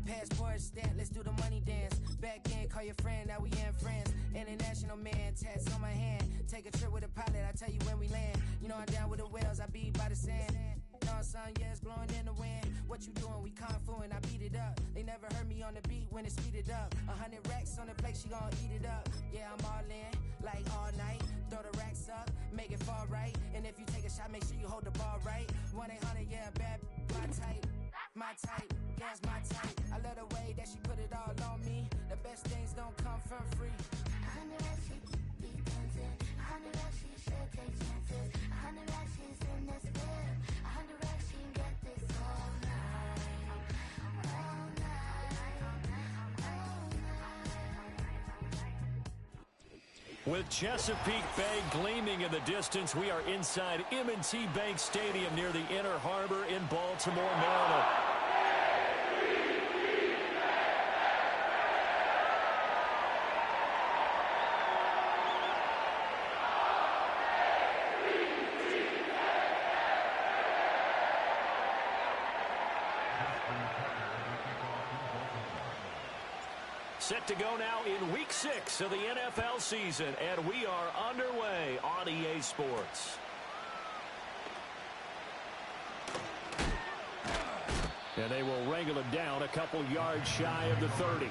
Passport stamp, let's do the money dance. Back in, call your friend, now we in friends. International man, tats on my hand. Take a trip with a pilot, I tell you when we land. You know I'm down with the whales, I be by the sand. On sun, yeah, it's blowing in the wind. What you doing? We kung fu and I beat it up. They never heard me on the beat when it speeded up. 100 racks on the plate, she gon' eat it up. Yeah, I'm all in, like all night. Throw the racks up, make it fall right. And if you take a shot, make sure you hold the ball right. 1-800, yeah, bad, my type. My type, yeah, it's my type. I love the way that she put it all on me. The best things don't come for free. 100 racks, she be dancing. 100 racks, she should take chances. 100 racks, she's in this whip. 100 racks, she can get this all night. All night. With Chesapeake Bay gleaming in the distance, we are inside M&T Bank Stadium near the Inner Harbor in Baltimore, Maryland. Set to go now in Week 6 of the NFL season, and we are underway on EA Sports. And they will wrangle it down a couple yards shy of the 30.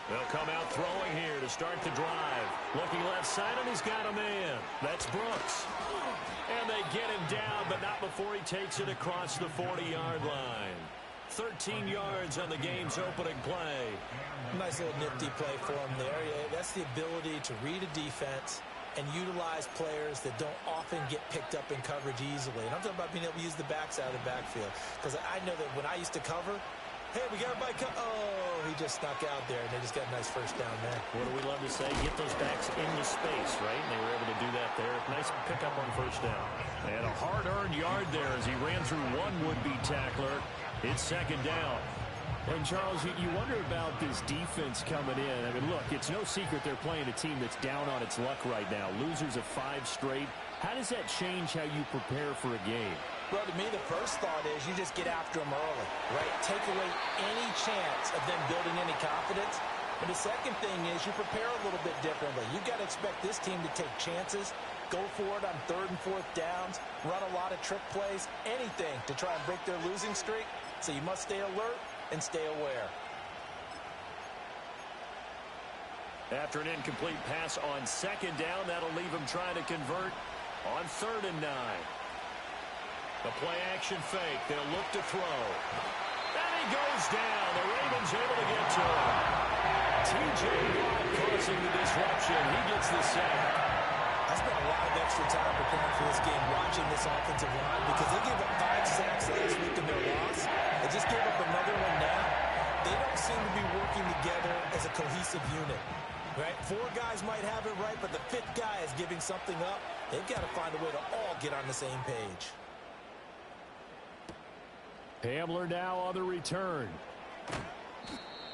They'll come out throwing here to start the drive. Looking left side, and he's got a man. That's Brooks. And they get him down, but not before he takes it across the 40-yard line. 13 yards on the game's opening play. Nice little nifty play for him there. Yeah, that's the ability to read a defense and utilize players that don't often get picked up in coverage easily. And I'm talking about being able to use the backs out of the backfield. Because I know that when I used to cover, hey, we got everybody oh, he just snuck out there, and they just got a nice first down there. What do we love to say? Get those backs into space, right? And they were able to do that there. Nice pickup on first down. And a hard-earned yard there as he ran through one would-be tackler. It's second down. And, Charles, you wonder about this defense coming in. I mean, look, it's no secret they're playing a team that's down on its luck right now. Losers of 5 straight. How does that change how you prepare for a game? Well, to me, the first thought is you just get after them early, right? Take away any chance of them building any confidence. And the second thing is you prepare a little bit differently. You've got to expect this team to take chances, go for it on 3rd and 4th downs, run a lot of trick plays, anything to try and break their losing streak. So you must stay alert and stay aware. After an incomplete pass on 2nd down, that'll leave him trying to convert on 3rd and 9. The play-action fake. They'll look to throw. And he goes down. The Ravens able to get to him. TGL causing the disruption. He gets the sack. I spent a lot of extra time preparing for this game watching this offensive line because they gave up 5 sacks last week in their loss. They just gave up another one now. They don't seem to be working together as a cohesive unit. Right? 4 guys might have it right, but the 5th guy is giving something up. They've got to find a way to all get on the same page. Hamler now on the return.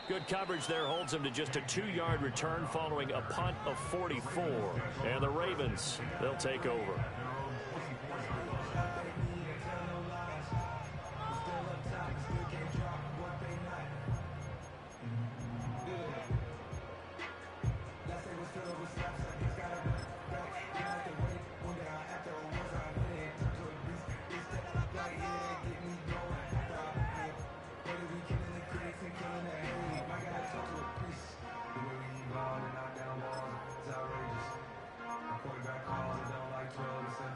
Good coverage there holds him to just a 2-yard return following a punt of 44. And the Ravens, they'll take over. Quarterback calls, I don't like 12 to 7.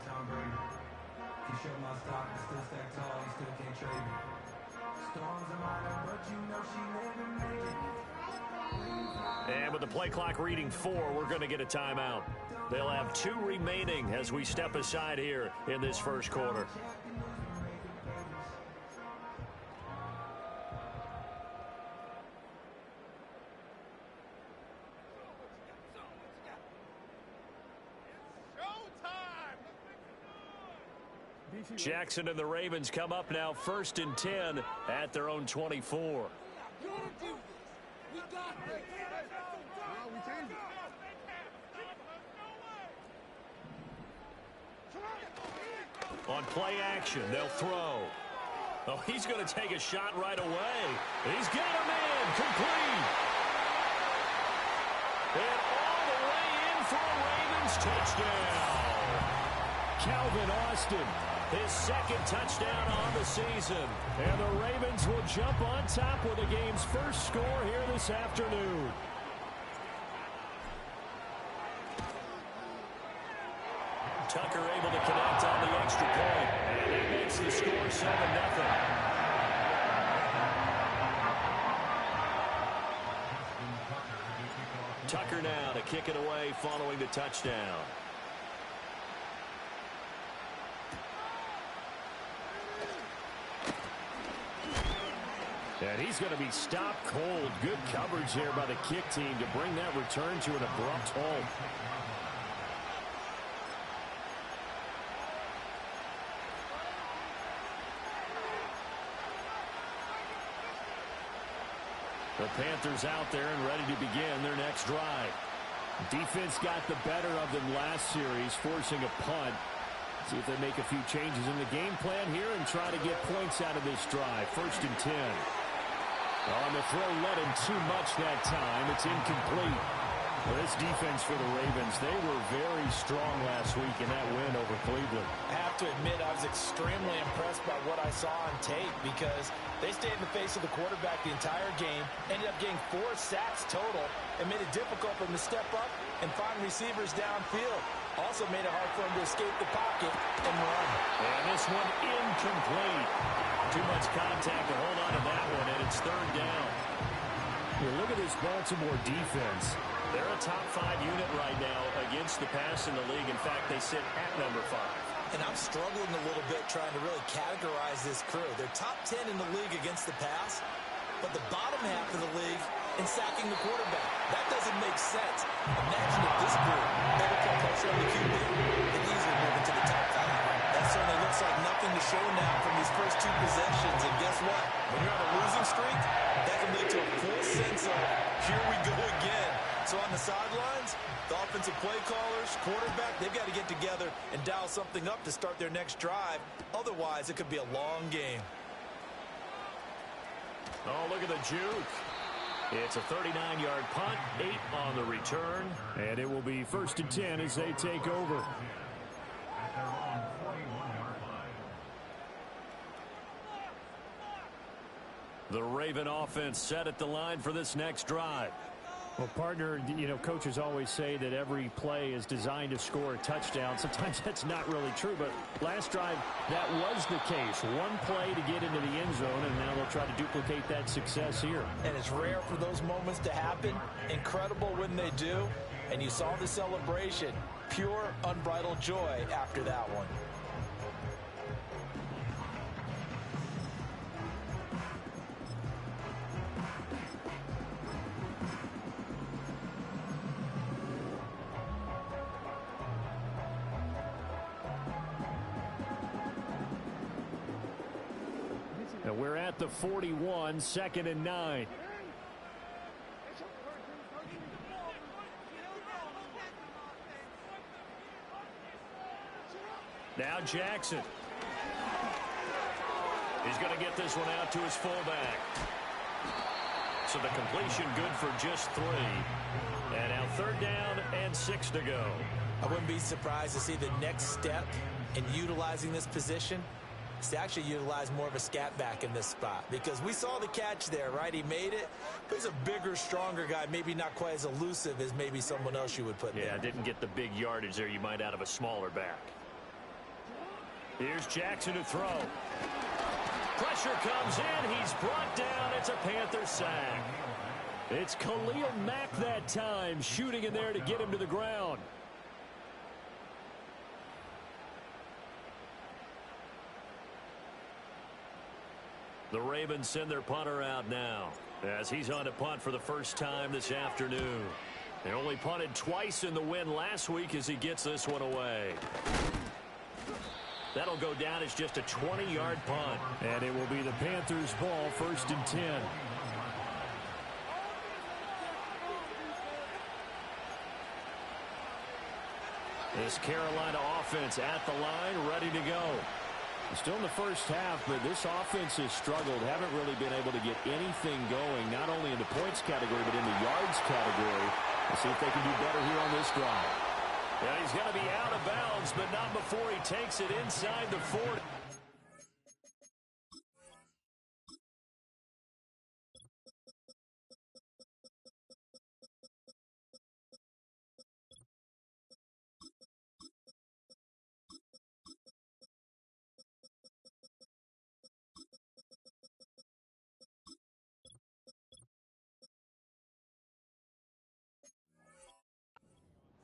And with the play clock reading 4, we're going to get a timeout. They'll have 2 remaining as we step aside here in this first quarter. Jackson and the Ravens come up now 1st and 10 at their own 24. On play action, they'll throw. Oh, he's going to take a shot right away. He's got him in, complete. And all the way in for a Ravens touchdown. Calvin Austin, his 2nd touchdown on the season. And the Ravens will jump on top with the game's first score here this afternoon. Tucker able to connect on the extra point. And that makes the score 7-0. Tucker now to kick it away following the touchdown. And he's going to be stopped cold. Good coverage here by the kick team to bring that return to an abrupt halt. The Panthers out there and ready to begin their next drive. Defense got the better of them last series, forcing a punt. See if they make a few changes in the game plan here and try to get points out of this drive. 1st and 10. On the throw, led him too much that time. It's incomplete. Well, this defense for the Ravens, they were very strong last week in that win over Cleveland. I have to admit, I was extremely impressed by what I saw on tape because they stayed in the face of the quarterback the entire game, ended up getting 4 sacks total, and made it difficult for them to step up and find receivers downfield. Also made it hard for them to escape the pocket and run. And this one incomplete. Too much contact to hold on to that one, and it's 3rd down. Well, look at this Baltimore defense. They're a top 5 unit right now against the pass in the league. In fact, they sit at number 5. And I'm struggling a little bit trying to really categorize this crew. They're top 10 in the league against the pass, but the bottom half of the league in sacking the quarterback. That doesn't make sense. Imagine if this group ever put pressure on the QB, and easily move into the top 5. That certainly looks like nothing to show now from these first 2 possessions. And guess what? When you're on a losing streak, that can lead to a full sense of, here we go again. So on the sidelines, the offensive play callers, quarterback, they've got to get together and dial something up to start their next drive. Otherwise, it could be a long game. Oh, look at the juke. It's a 39-yard punt, 8 on the return, and it will be 1st and 10 as they take over. The Raven offense set at the line for this next drive. Well, partner, you know, coaches always say that every play is designed to score a touchdown. Sometimes that's not really true, but last drive, that was the case. One play to get into the end zone, and now they'll try to duplicate that success here. And it's rare for those moments to happen. Incredible when they do. And you saw the celebration. Pure, unbridled joy after that one. And we're at the 41, 2nd and 9. Now Jackson. He's going to get this one out to his fullback. So the completion good for just 3. And now 3rd down and 6 to go. I wouldn't be surprised to see the next step in utilizing this position is to actually utilize more of a scat back in this spot, because we saw the catch there, right? He made it. But he's a bigger, stronger guy, maybe not quite as elusive as maybe someone else you would put there. Yeah, didn't get the big yardage there you might out of a smaller back. Here's Jackson to throw. Pressure comes in. He's brought down. It's a Panther sack. It's Khalil Mack that time, shooting in there to get him to the ground. The Ravens send their punter out now, as he's on to punt for the first time this afternoon. They only punted twice in the win last week as he gets this one away. That'll go down as just a 20-yard punt. And it will be the Panthers' ball, 1st and 10. This Carolina offense at the line, ready to go. Still in the first half, but this offense has struggled. Haven't really been able to get anything going, not only in the points category, but in the yards category. We'll see if they can do better here on this drive. Yeah, he's going to be out of bounds, but not before he takes it inside the 40.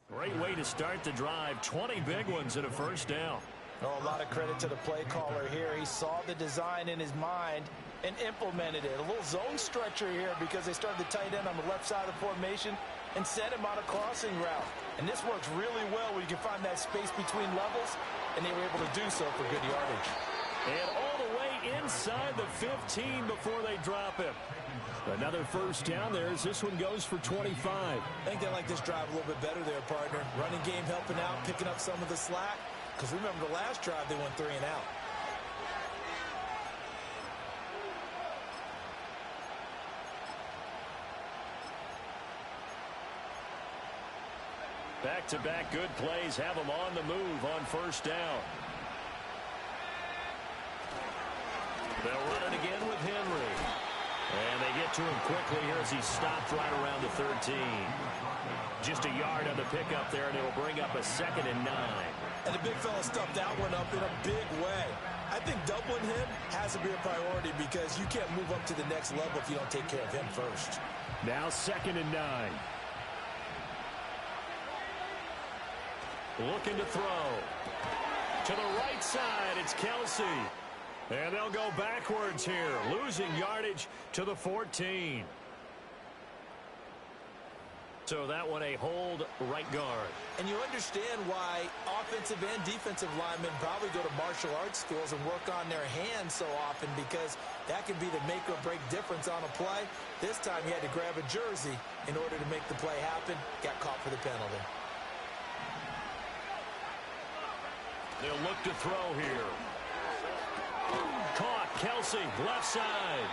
Great way to start the drive. 20 big ones and a first down. Oh, a lot of credit to the play caller here. He saw the design in his mind and implemented it. A little zone stretcher here because they started the tight end on the left side of the formation and sent him on a crossing route. And this works really well where you can find that space between levels, and they were able to do so for good yardage. And all the way inside the 15 before they drop him. Another first down there as this one goes for 25. I think they like this drive a little bit better there, partner. Running game helping out, picking up some of the slack. Because remember, the last drive they went 3 and out. Back-to-back good plays have them on the move on first down. They'll run it again with Henry. And they get to him quickly here as he stopped right around the 13. Just a yard on the pickup there, and it'll bring up a 2nd and 9. And the big fella stuffed that one up in a big way. I think doubling him has to be a priority because you can't move up to the next level if you don't take care of him first. Now 2nd and 9. Looking to throw. To the right side, it's Kelsey. And they'll go backwards here, losing yardage to the 14. So that one a hold right guard. And you understand why offensive and defensive linemen probably go to martial arts schools and work on their hands so often, because that can be the make or break difference on a play. This time he had to grab a jersey in order to make the play happen. Got caught for the penalty. They'll look to throw here. Caught. Kelsey, left side.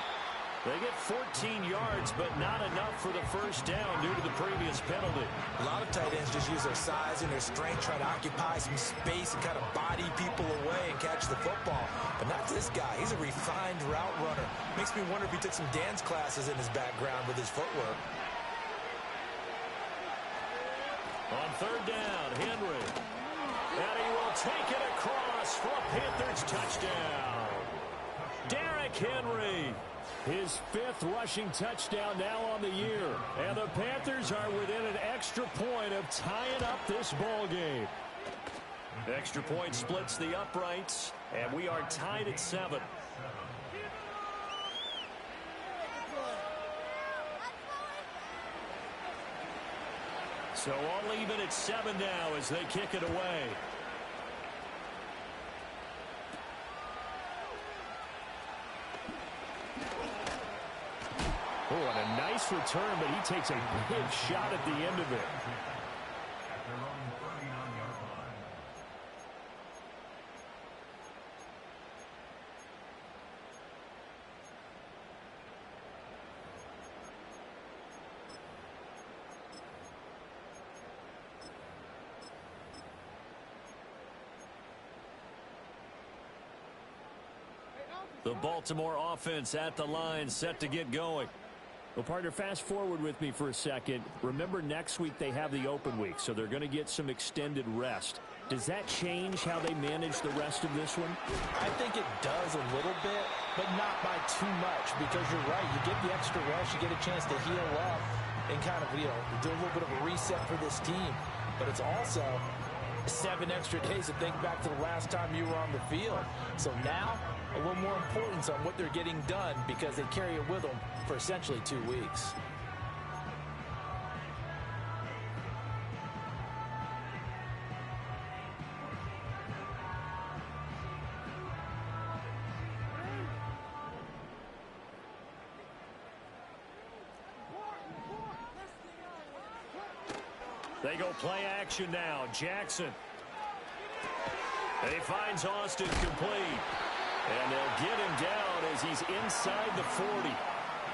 They get 14 yards, but not enough for the first down due to the previous penalty. A lot of tight ends just use their size and their strength, try to occupy some space and kind of body people away and catch the football. But not this guy. He's a refined route runner. Makes me wonder if he took some dance classes in his background with his footwork. On third down, Henry. And he will take it across for a Panthers touchdown. Derrick Henry, his 5th rushing touchdown now on the year. And the Panthers are within an extra point of tying up this ball game. Extra point splits the uprights, and we are tied at 7. So all even at 7 now as they kick it away. Oh, and a nice return, but he takes a big shot at the end of it. The Baltimore offense at the line, set to get going. Well, partner, fast forward with me for a second. Remember, next week they have the open week, so they're going to get some extended rest. Does that change how they manage the rest of this one? I think it does a little bit, but not by too much, because you're right. You get the extra rest, you get a chance to heal up and kind of, do a little bit of a reset for this team. But it's also 7 extra days to think back to the last time you were on the field. So now, a little more importance on what they're getting done because they carry it with them for essentially 2 weeks. They go play action now. Jackson. And he finds Austin complete. And they'll get him down as he's inside the 40.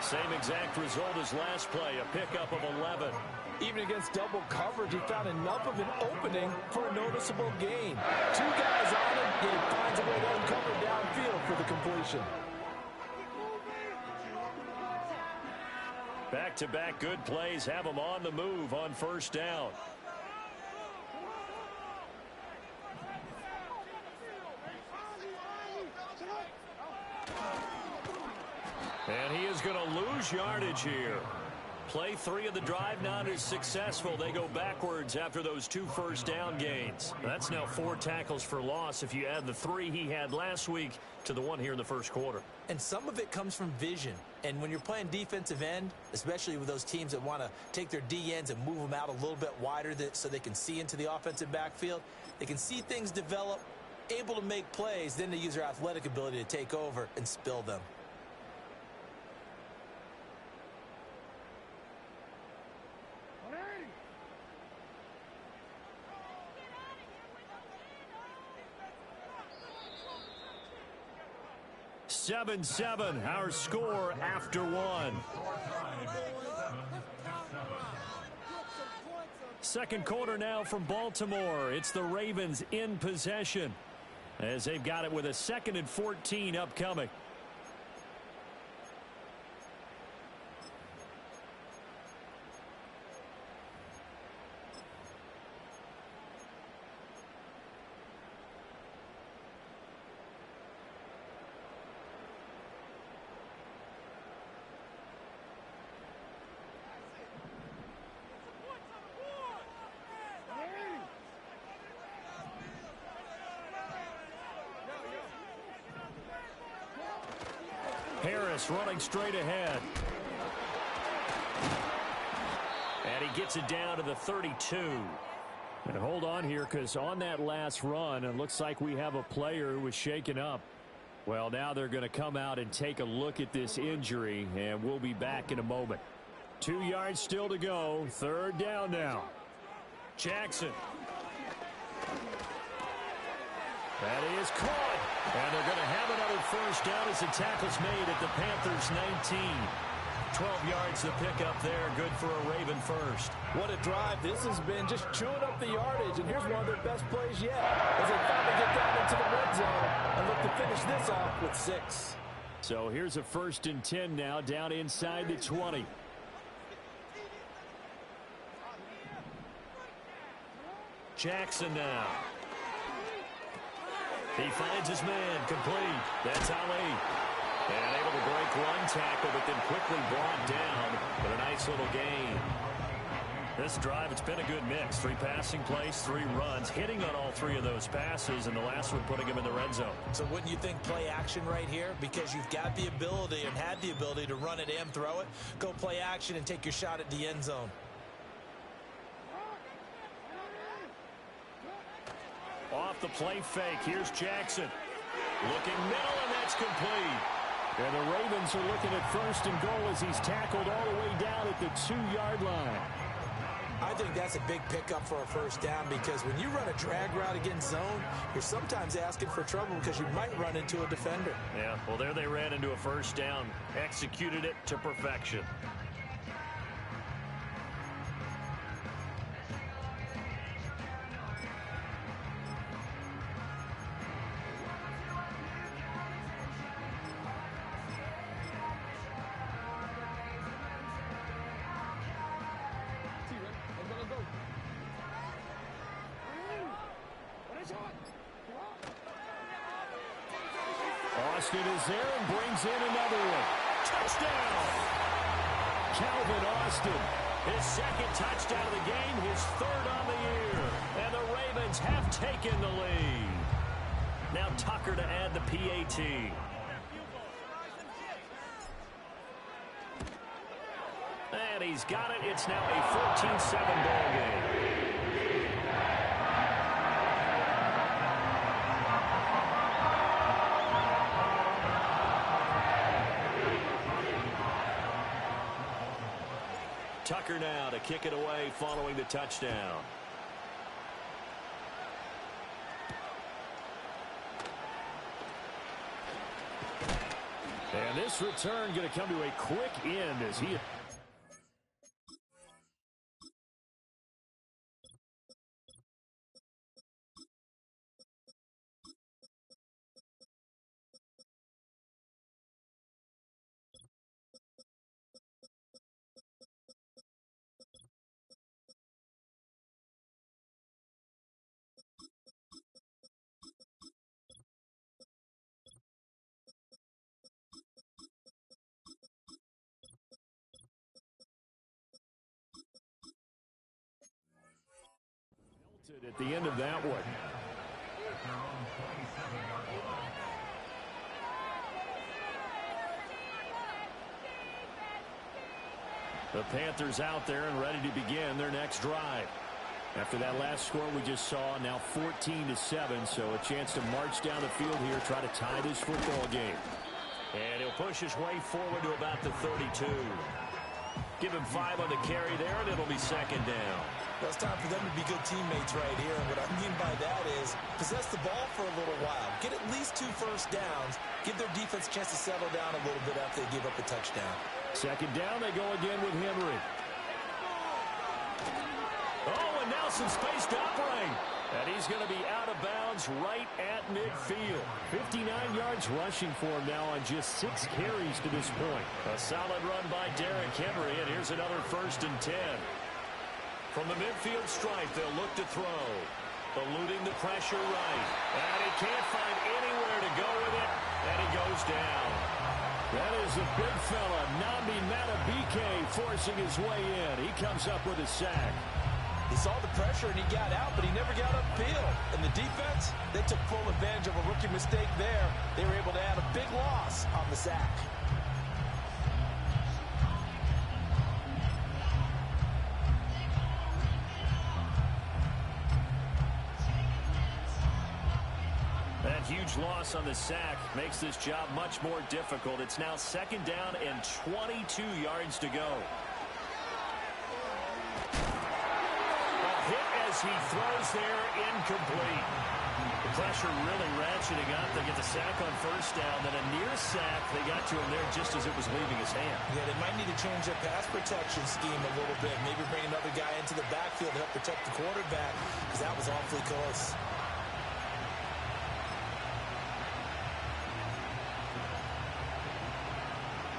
Same exact result as last play, a pickup of 11. Even against double coverage, he found enough of an opening for a noticeable gain. 2 guys on him, and he finds a way to uncover downfield for the completion. Back-to-back good plays have him on the move on first down. And he is going to lose yardage here. Play 3 of the drive not as successful. They go backwards after those 2 first down gains. That's now 4 tackles for loss if you add the 3 he had last week to the 1 here in the first quarter. And some of it comes from vision. And when you're playing defensive end, especially with those teams that want to take their D ends and move them out a little bit wider so they can see into the offensive backfield, they can see things develop, able to make plays, then they use their athletic ability to take over and spill them. Seven, our score after 1. Second quarter now from Baltimore. It's the Ravens in possession as they've got it with a 2nd and 14 upcoming. Harris running straight ahead. And he gets it down to the 32. And hold on here, because on that last run, it looks like we have a player who was shaken up. Well, now they're going to come out and take a look at this injury, and we'll be back in a moment. 2 yards still to go. 3rd down now. Jackson. That is caught. And they're going to have another first down as the tackle's made at the Panthers 19. 12 yards to pick up there. Good for a Raven first. What a drive this has been, just chewing up the yardage. And here's one of their best plays yet as they finally get down into the red zone and look to finish this off with 6. So here's a 1st and 10 now down inside the 20. Jackson now. He finds his man complete. That's Ali. And able to break one tackle, but then quickly brought down. But a nice little gain. This drive, it's been a good mix. 3 passing plays, 3 runs, hitting on all 3 of those passes, and the last one putting him in the red zone. So wouldn't you think play action right here? Because you've got the ability and had the ability to run it and throw it. Go play action and take your shot at the end zone. Off the play fake, here's Jackson. Looking middle, and that's complete. And the Ravens are looking at 1st and goal as he's tackled all the way down at the 2-yard line. I think that's a big pickup for a first down because when you run a drag route against zone, you're sometimes asking for trouble because you might run into a defender. Yeah, well, there they ran into a first down. Executed it to perfection. Austin is there and brings in another one. Touchdown! Calvin Austin, his second touchdown of the game, his third on the year. And the Ravens have taken the lead. Now Tucker to add the PAT. And he's got it. It's now a 14-7 ball game. Tucker now to kick it away following the touchdown. And this return going to come to a quick end as he... at the end of that one. The Panthers out there and ready to begin their next drive. After that last score we just saw, now 14-7, so a chance to march down the field here, try to tie this football game. And he'll push his way forward to about the 32. Give him 5 on the carry there, and it'll be second down. Well, it's time for them to be good teammates right here. And what I mean by that is possess the ball for a little while. Get at least 2 first downs. Give their defense a chance to settle down a little bit after they give up a touchdown. Second down, they go again with Henry. Oh, and now some space to operate. And he's going to be out of bounds right at midfield. 59 yards rushing for him now on just 6 carries to this point. A solid run by Derrick Henry, and here's another 1st and 10. From the midfield stripe, they'll look to throw. Eluding the pressure right. And he can't find anywhere to go with it, and he goes down. That is a big fella, Nnamdi Madubuike, forcing his way in. He comes up with a sack. He saw the pressure and he got out, but he never got upfield. And the defense, they took full advantage of a rookie mistake there. They were able to add a big loss on the sack. That huge loss on the sack makes this job much more difficult. It's now second down and 22 yards to go. Hit as he throws there, incomplete. The pressure really ratcheting up. They get the sack on first down, then a near sack. They got to him there just as it was leaving his hand. Yeah, they might need to change their pass protection scheme a little bit. Maybe bring another guy into the backfield to help protect the quarterback, because that was awfully close.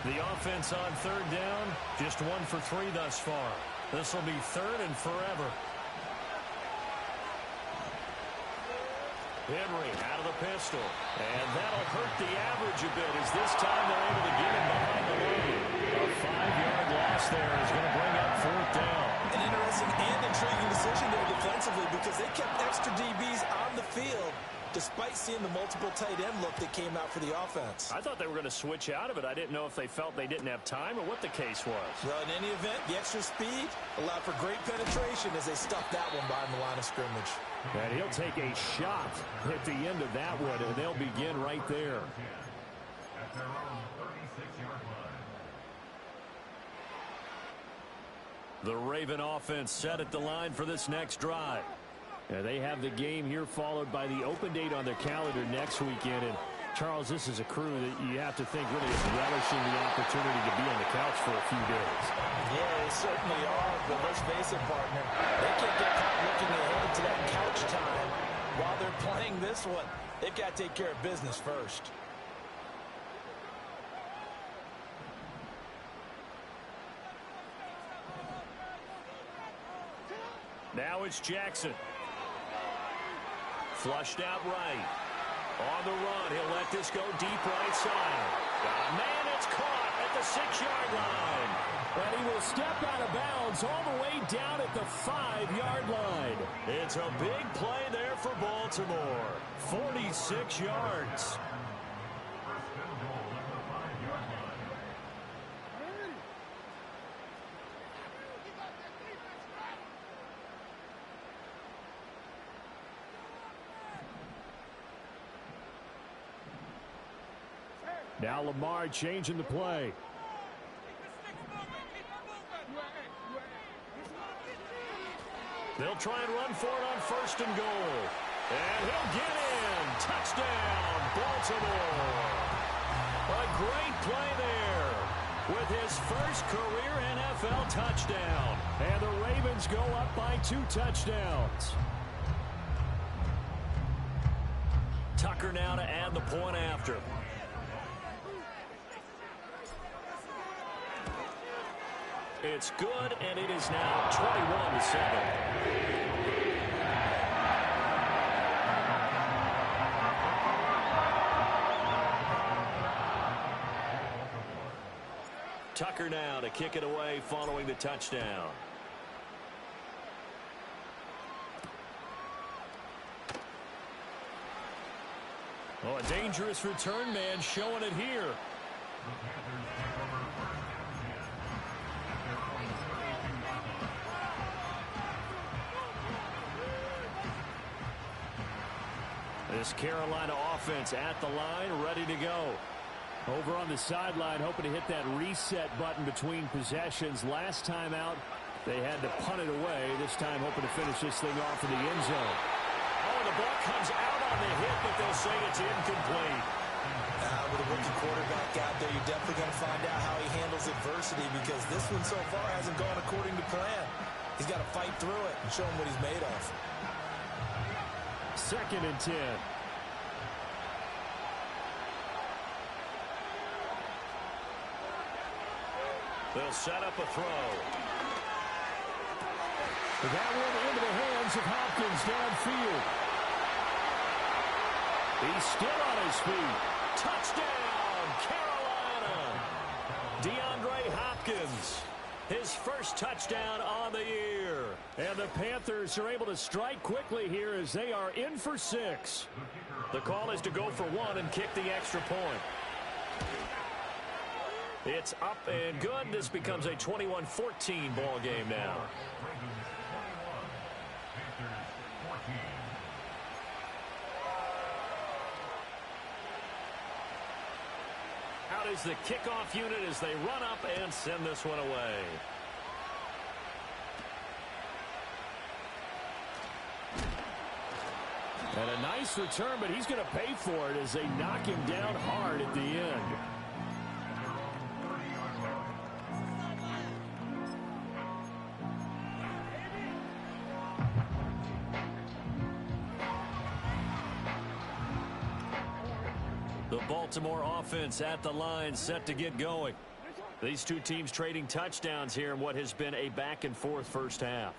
The offense on third down, just 1 for 3 thus far. This will be third and forever. Henry out of the pistol. And that'll hurt the average a bit as this time they're able to get him behind the line. A 5-yard loss there is going to bring up 4th down. An interesting and intriguing decision there defensively because they kept extra DBs on the field despite seeing the multiple tight end look that came out for the offense. I thought they were going to switch out of it. I didn't know if they felt they didn't have time or what the case was. Well, in any event, the extra speed allowed for great penetration as they stuffed that one behind the line of scrimmage. And he'll take a shot at the end of that one, and they'll begin right there. The Raven offense set at the line for this next drive. And they have the game here followed by the open date on their calendar next weekend. And, Charles, this is a crew that you have to think really is relishing the opportunity to be on the couch for a few days. Yeah, they certainly are. But let's face it, partner, they can't get caught looking ahead to that couch time while they're playing this one. They've got to take care of business first. Now it's Jackson. Flushed out right. On the run, he'll let this go deep right side. Got a man, it's caught at the 6-yard line. And he will step out of bounds all the way down at the 5-yard line. It's a big play there for Baltimore. 46 yards. Now Lamar changing the play. They'll try and run for it on 1st and goal. And he'll get in. Touchdown, Baltimore. A great play there with his first career NFL touchdown. And the Ravens go up by 2 touchdowns. Tucker now to add the point after. It's good, and it is now 21-7. Tucker now to kick it away following the touchdown. Oh, a dangerous return man showing it here. This Carolina offense at the line, ready to go. Over on the sideline, hoping to hit that reset button between possessions. Last time out, they had to punt it away. This time, hoping to finish this thing off in the end zone. Oh, the ball comes out on the hit, but they'll say it's incomplete. With a rookie quarterback out there, you're definitely going to find out how he handles adversity, because this one so far hasn't gone according to plan. He's got to fight through it and show him what he's made of. 2nd and 10. They'll set up a throw. That one into the hands of Hopkins downfield. He's still on his feet. Touchdown, Carolina. DeAndre Hopkins. His first touchdown on the year. And the Panthers are able to strike quickly here as they are in for 6. The call is to go for 1 and kick the extra point. It's up and good. This becomes a 21-14 ball game now. Out is the kickoff unit as they run up and send this one away. And a nice return, but he's going to pay for it as they knock him down hard at the end. The Baltimore offense at the line, set to get going. These two teams trading touchdowns here in what has been a back-and-forth first half.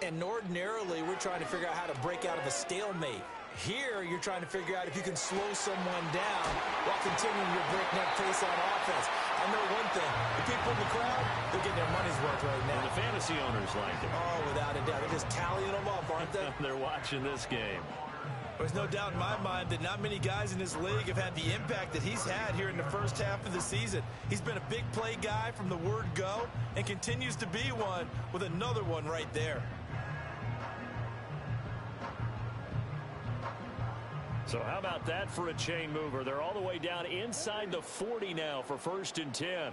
And ordinarily, we're trying to figure out how to break out of a stalemate. Here, you're trying to figure out if you can slow someone down while continuing your breakneck pace on offense. I know one thing. The people in the crowd, they're getting their money's worth right now. And the fantasy owners like it. Oh, without a doubt. They're just tallying them up, aren't they? They're watching this game. There's no doubt in my mind that not many guys in this league have had the impact that he's had here in the first half of the season. He's been a big play guy from the word go and continues to be one with another one right there. So how about that for a chain mover? They're all the way down inside the 40 now for 1st and 10.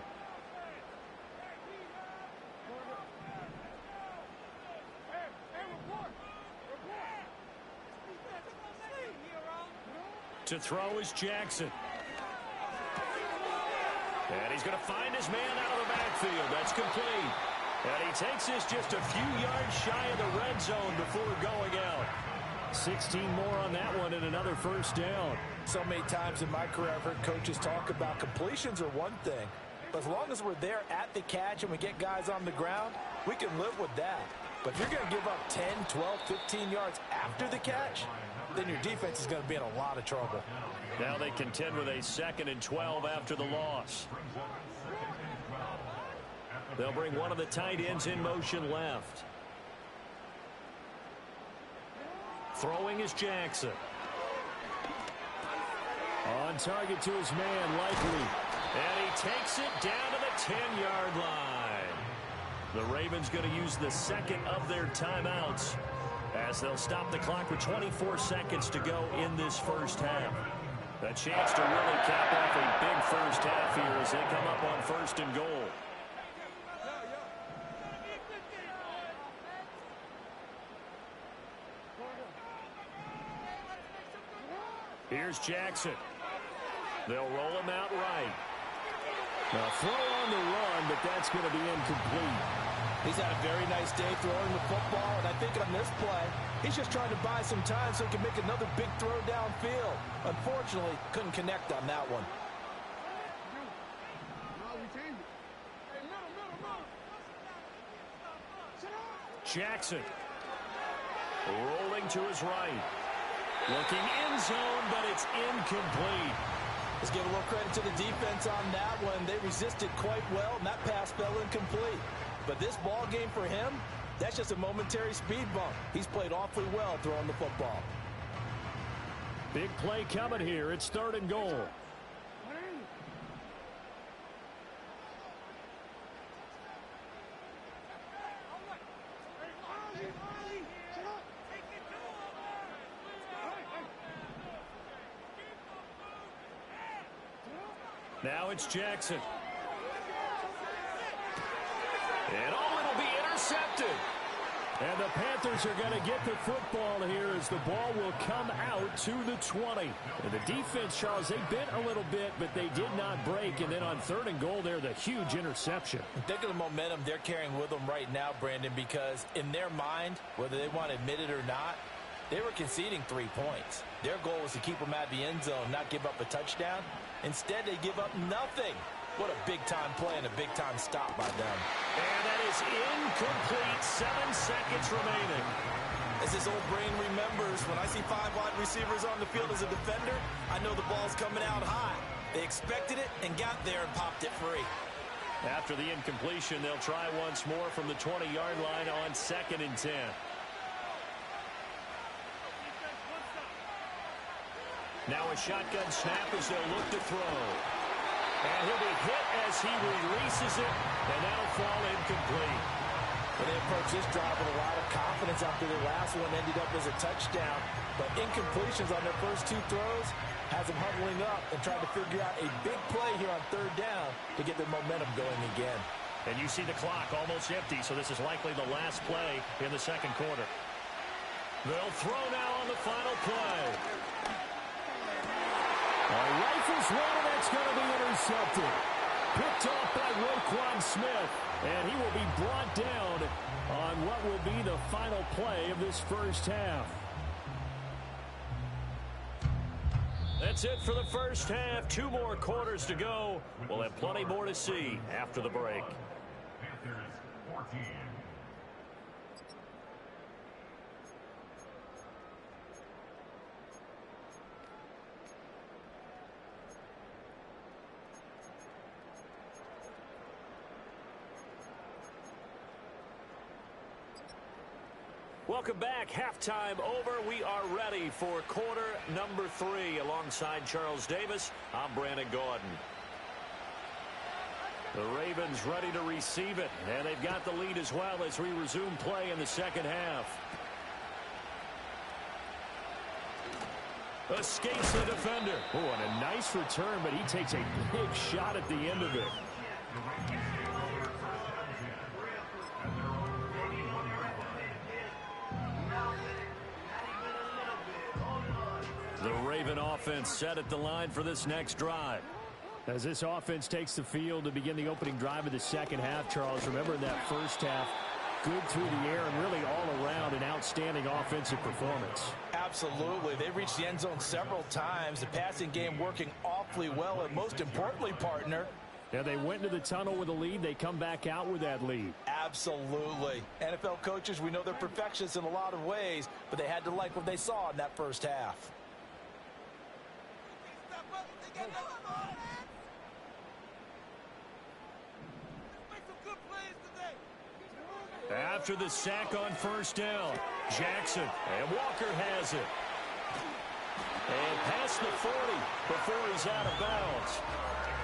To throw is Jackson. And he's going to find his man out of the backfield. That's complete. And he takes this just a few yards shy of the red zone before going out. 16 more on that one and another first down. So many times in my career I've heard coaches talk about completions are one thing, but as long as we're there at the catch and we get guys on the ground, we can live with that. But if you're going to give up 10, 12, 15 yards after the catch, then your defense is going to be in a lot of trouble. Now they contend with a 2nd and 12 after the loss. They'll bring one of the tight ends in motion left. Throwing is Jackson. On target to his man, Likely. And he takes it down to the 10-yard line. The Ravens going to use the 2nd of their timeouts as they'll stop the clock with 24 seconds to go in this first half. A chance to really cap off a big first half here as they come up on 1st and goal. Here's Jackson. They'll roll him out right. Now throw on the run, but that's going to be incomplete. He's had a very nice day throwing the football, and I think on this play, he's just trying to buy some time so he can make another big throw downfield. Unfortunately, couldn't connect on that one. Jackson rolling to his right. Looking end zone, but it's incomplete. Let's give a little credit to the defense on that one. They resisted quite well, and that pass fell incomplete. But this ball game for him, that's just a momentary speed bump. He's played awfully well throwing the football. Big play coming here. It's 3rd and goal. Now it's Jackson. And it'll be intercepted. And the Panthers are going to get the football here as the ball will come out to the 20. And the defense, Charles, they bit a little bit, but they did not break. And then on 3rd and goal there, the huge interception. Think of the momentum they're carrying with them right now, Brandon, because in their mind, whether they want to admit it or not, they were conceding 3 points. Their goal was to keep them at the end zone, not give up a touchdown. Instead, they give up nothing. What a big-time play and a big-time stop by them. And that is incomplete. 7 seconds remaining. As his old brain remembers, when I see 5 wide receivers on the field as a defender, I know the ball's coming out high. They expected it and got there and popped it free. After the incompletion, they'll try once more from the 20-yard line on 2nd and 10. Now a shotgun snap as they'll look to throw. And he'll be hit as he releases it, and that'll fall incomplete. Well, they approach this drive with a lot of confidence after their last one ended up as a touchdown. But incompletions on their first 2 throws has them huddling up and trying to figure out a big play here on 3rd down to get their momentum going again. And you see the clock almost empty, so this is likely the last play in the 2nd quarter. They'll throw now on the final play. Rifles one, and that's going to be intercepted. Picked off by Roquan Smith, and he will be brought down on what will be the final play of this first half. That's it for the first half. 2 more quarters to go. We'll have plenty more to see after the break. Panthers 14. Welcome back. Halftime over. We are ready for quarter number 3. Alongside Charles Davis, I'm Brandon Gordon. The Ravens ready to receive it, and they've got the lead as well as we resume play in the 2nd half. Escapes the defender. Oh, and a nice return, but he takes a big shot at the end of it. The Raven offense set at the line for this next drive. As this offense takes the field to begin the opening drive of the 2nd half, Charles, remember in that first half, good through the air and really all around an outstanding offensive performance. Absolutely. They reached the end zone several times. The passing game working awfully well, and most importantly, partner, Yeah, they went into the tunnel with a lead. They come back out with that lead. Absolutely. NFL coaches, we know they're perfectionists in a lot of ways, but they had to like what they saw in that first half. After the sack on first down, Jackson, and Walker has it. And past the 40 before he's out of bounds.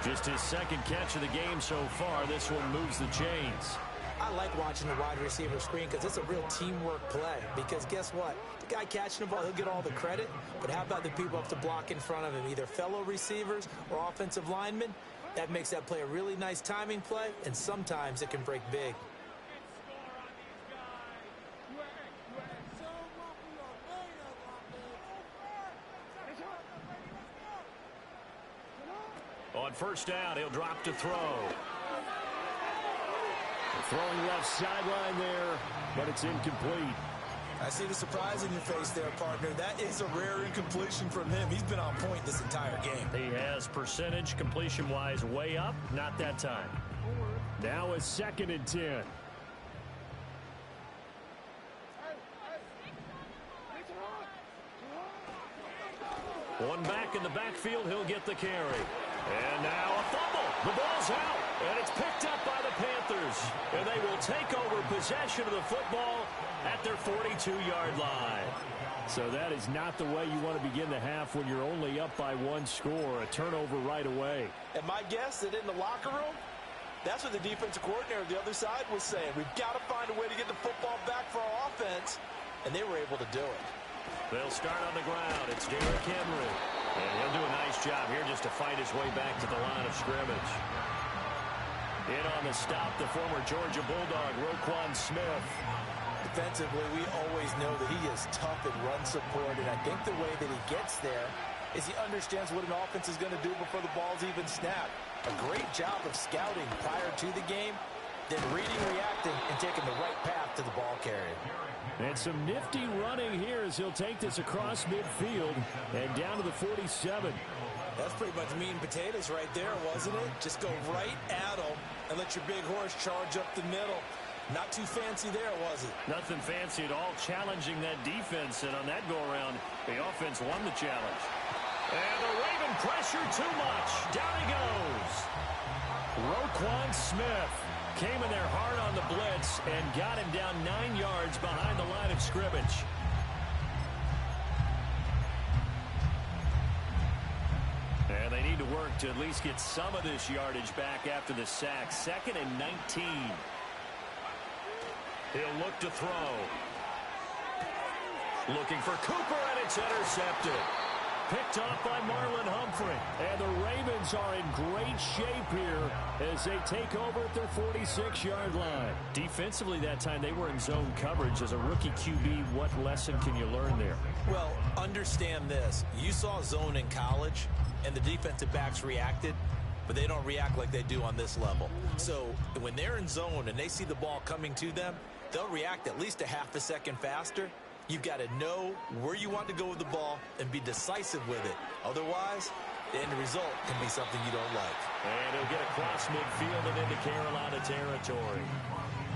Just his second catch of the game so far. This one moves the chains. I like watching the wide receiver screen because it's a real teamwork play. Because guess what? The guy catching the ball, he'll get all the credit. But how about the people up to block in front of him, either fellow receivers or offensive linemen? That makes that play a really nice timing play, and sometimes it can break big. On first down, he'll drop to throw. Throwing left sideline there, but it's incomplete. I see the surprise in your face there, partner. That is a rare incompletion from him. He's been on point this entire game. He has percentage completion-wise way up, not that time. Now it's 2nd and 10. One back in the backfield, he'll get the carry. And now a fumble. The ball's out, and it's picked up by the Panthers. And they will take over possession of the football at their 42-yard line. So that is not the way you want to begin the half when you're only up by one score. A turnover right away. And my guess that in the locker room, that's what the defensive coordinator on the other side was saying. We've got to find a way to get the football back for our offense. And they were able to do it. They'll start on the ground. It's Derrick Henry. And he'll do a nice job here just to fight his way back to the line of scrimmage. In on the stop, the former Georgia Bulldog, Roquan Smith. Defensively, we always know that he is tough in run support, and I think the way that he gets there is he understands what an offense is going to do before the ball's even snapped. A great job of scouting prior to the game, then reading, reacting, and taking the right path to the ball carrier. And some nifty running here as he'll take this across midfield and down to the 47. That's pretty much meat and potatoes right there, wasn't it? Just go right at him and let your big horse charge up the middle. Not too fancy there, was it? Nothing fancy at all, challenging that defense. And on that go-around, the offense won the challenge. And the Raven pressure too much. Down he goes. Roquan Smith came in there hard on the blitz and got him down 9 yards behind the line of scrimmage. And they need to work to at least get some of this yardage back after the sack. 2nd and 19. He'll look to throw. Looking for Cooper, and it's intercepted. Picked off by Marlon Humphrey. And the Ravens are in great shape here as they take over at their 46-yard line. Defensively that time, they were in zone coverage. As a rookie QB, what lesson can you learn there? Well, understand this. You saw zone in college, and the defensive backs reacted, but they don't react like they do on this level. So when they're in zone and they see the ball coming to them, they'll react at least a half a second faster. You've got to know where you want to go with the ball and be decisive with it. Otherwise, the end result can be something you don't like. And he'll get across midfield and into Carolina territory.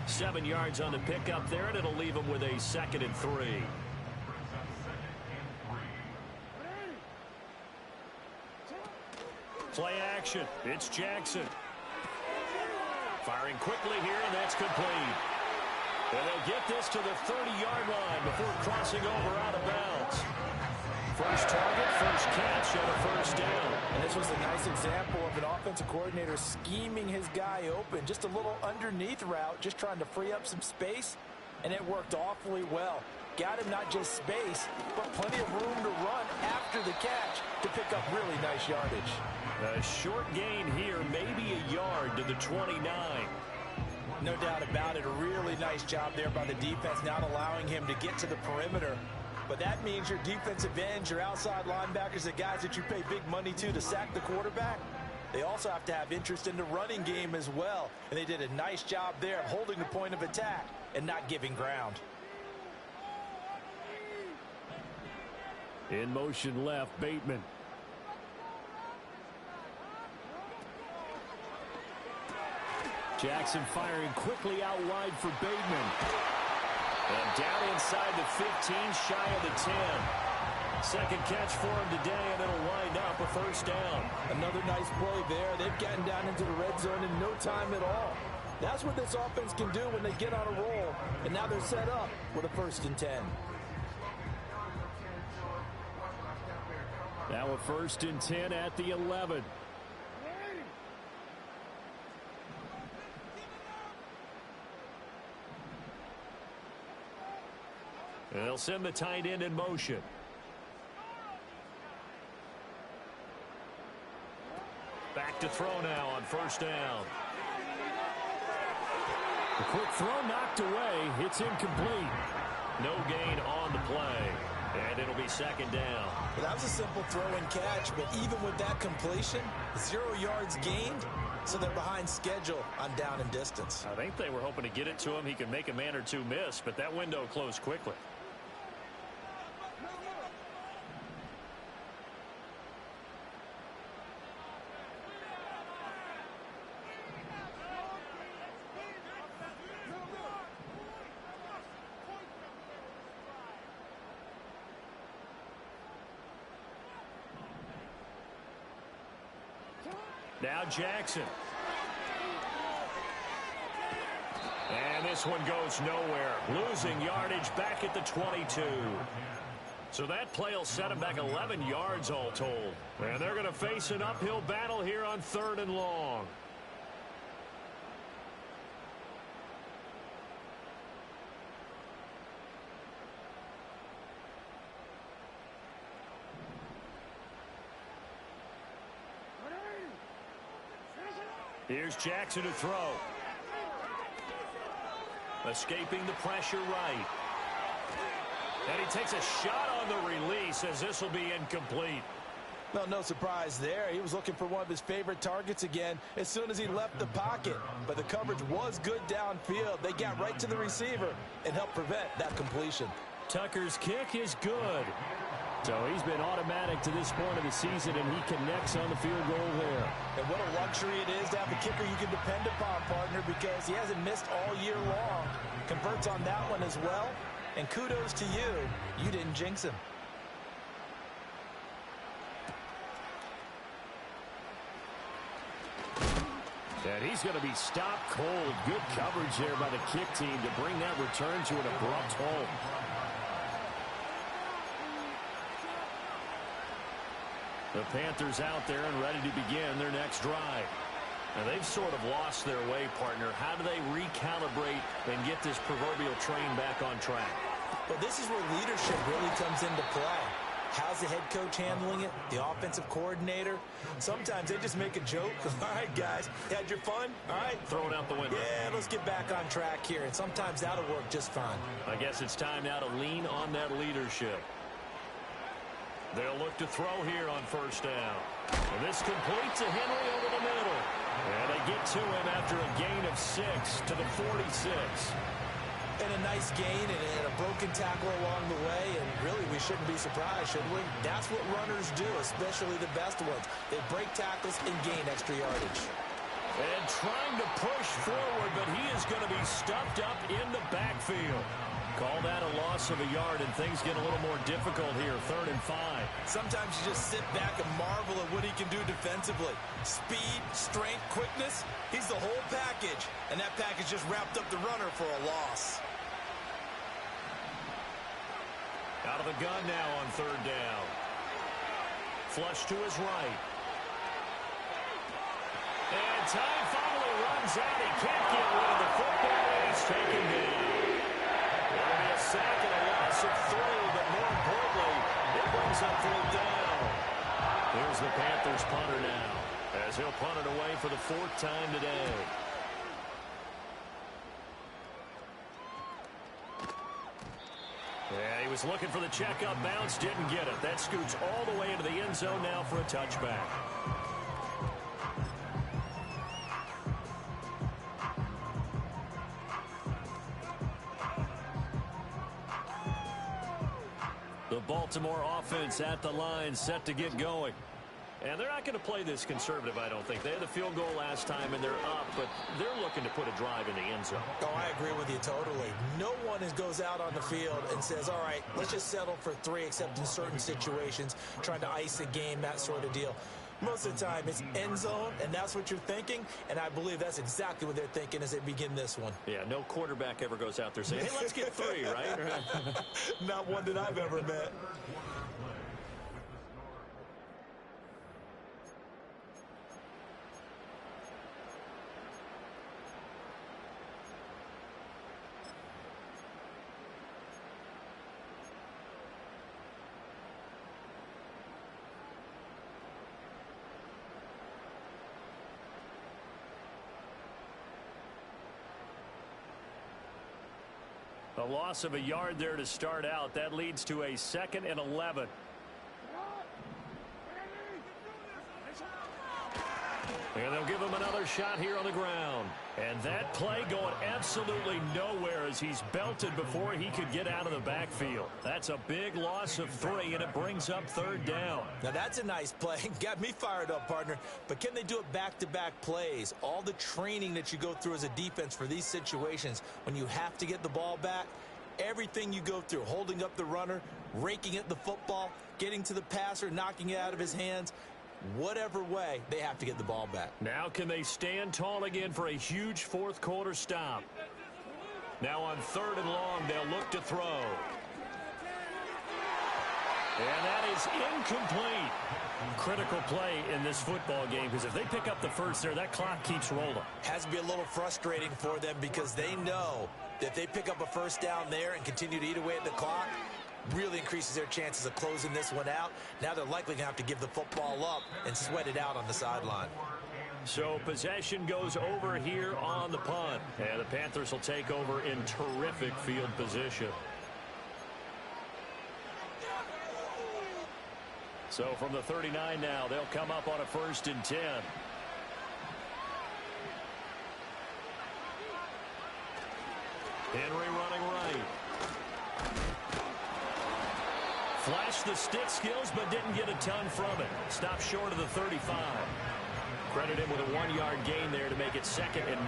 7 yards on the pickup there, and it'll leave him with a 2nd and 3. Play action. It's Jackson. Firing quickly here, and that's complete. And they'll get this to the 30-yard line before crossing over out of bounds. First target, first catch, and a first down. And this was a nice example of an offensive coordinator scheming his guy open. Just a little underneath route, just trying to free up some space, and it worked awfully well. Got him not just space, but plenty of room to run after the catch to pick up really nice yardage. A short gain here, maybe a yard to the 29. No doubt about it. A really nice job there by the defense, not allowing him to get to the perimeter. But that means your defensive ends, your outside linebackers, the guys that you pay big money to sack the quarterback, they also have to have interest in the running game as well. And they did a nice job there of holding the point of attack and not giving ground. In motion left, Bateman. Jackson firing quickly out wide for Bateman. And down inside the 15, shy of the 10. Second catch for him today, and it'll wind up a first down. Another nice play there. They've gotten down into the red zone in no time at all. That's what this offense can do when they get on a roll. And now they're set up with a 1st and 10. Now a 1st and 10 at the 11. And they'll send the tight end in motion. Back to throw now on 1st down. A quick throw knocked away. It's incomplete. No gain on the play. And it'll be 2nd down. Well, that was a simple throw and catch, but even with that completion, 0 yards gained, so they're behind schedule on down and distance. I think they were hoping to get it to him. He could make a man or two miss, but that window closed quickly. Now Jackson. And this one goes nowhere. Losing yardage back at the 22. So that play will set him back 11 yards all told. And they're going to face an uphill battle here on 3rd and long. Here's Jackson to throw. Escaping the pressure right. And he takes a shot on the release as this will be incomplete. Well, no surprise there. He was looking for one of his favorite targets again as soon as he left the pocket. But the coverage was good downfield. They got right to the receiver and helped prevent that completion. Tucker's kick is good. So he's been automatic to this point of the season, and he connects on the field goal there. And what a luxury it is to have a kicker you can depend upon, partner, because he hasn't missed all year long. Converts on that one as well. And kudos to you. You didn't jinx him. And he's going to be stopped cold. Good coverage there by the kick team to bring that return to an abrupt halt. The Panthers out there and ready to begin their next drive. And they've sort of lost their way, partner. How do they recalibrate and get this proverbial train back on track? Well, this is where leadership really comes into play. How's the head coach handling it? The offensive coordinator? Sometimes they just make a joke. All right, guys, had your fun? All right. Throw it out the window. Yeah, let's get back on track here. And sometimes that'll work just fine. I guess it's time now to lean on that leadership. They'll look to throw here on 1st down. And this completes to Henry over the middle. And they get to him after a gain of 6 to the 46. And a nice gain and a broken tackle along the way. And really, we shouldn't be surprised, should we? That's what runners do, especially the best ones. They break tackles and gain extra yardage. And trying to push forward, but he is going to be stuffed up in the backfield. Call that a loss of a yard, and things get a little more difficult here, 3rd and 5. Sometimes you just sit back and marvel at what he can do defensively. Speed, strength, quickness, he's the whole package. And that package just wrapped up the runner for a loss. Out of the gun now on 3rd down. Flush to his right. And time finally runs out. He can't get rid of the football, and he's taken down. It'll be a sack and a loss of 3, but more importantly, it brings up 4th down. Here's the Panthers punter now, as he'll punt it away for the 4th time today. Yeah, he was looking for the checkup bounce, didn't get it. That scoots all the way into the end zone now for a touchback. The Baltimore offense at the line, set to get going. And they're not going to play this conservative, I don't think. They had the field goal last time, and they're up, but they're looking to put a drive in the end zone. Oh, I agree with you totally. No one goes out on the field and says, all right, let's just settle for 3, except in certain situations, trying to ice a game, that sort of deal. Most of the time, it's end zone, and that's what you're thinking, and I believe that's exactly what they're thinking as they begin this one. Yeah, no quarterback ever goes out there saying, hey, let's get 3, right? Not one that I've ever met. A loss of a yard there to start out. That leads to a 2nd and 11. And they'll give him another shot here on the ground. And that play going absolutely nowhere as he's belted before he could get out of the backfield. That's a big loss of 3, and it brings up 3rd down. Now, that's a nice play. Got me fired up, partner. But can they do it back-to-back plays? All the training that you go through as a defense for these situations, when you have to get the ball back, everything you go through, holding up the runner, raking at the football, getting to the passer, knocking it out of his hands, whatever way, they have to get the ball back. Now can they stand tall again for a huge 4th quarter stop? Now on 3rd and long, they'll look to throw. And that is incomplete. Critical play in this football game, because if they pick up the first there, that clock keeps rolling. Has to be a little frustrating for them because they know that if they pick up a first down there and continue to eat away at the clock, really increases their chances of closing this one out. Now they're likely going to have to give the football up and sweat it out on the sideline. So possession goes over here on the punt. And the Panthers will take over in terrific field position. So from the 39 now, they'll come up on a 1st and 10. Henry running right. Flashed the stick skills, but didn't get a ton from it. Stopped short of the 35. Credit him with a 1-yard gain there to make it 2nd and 9.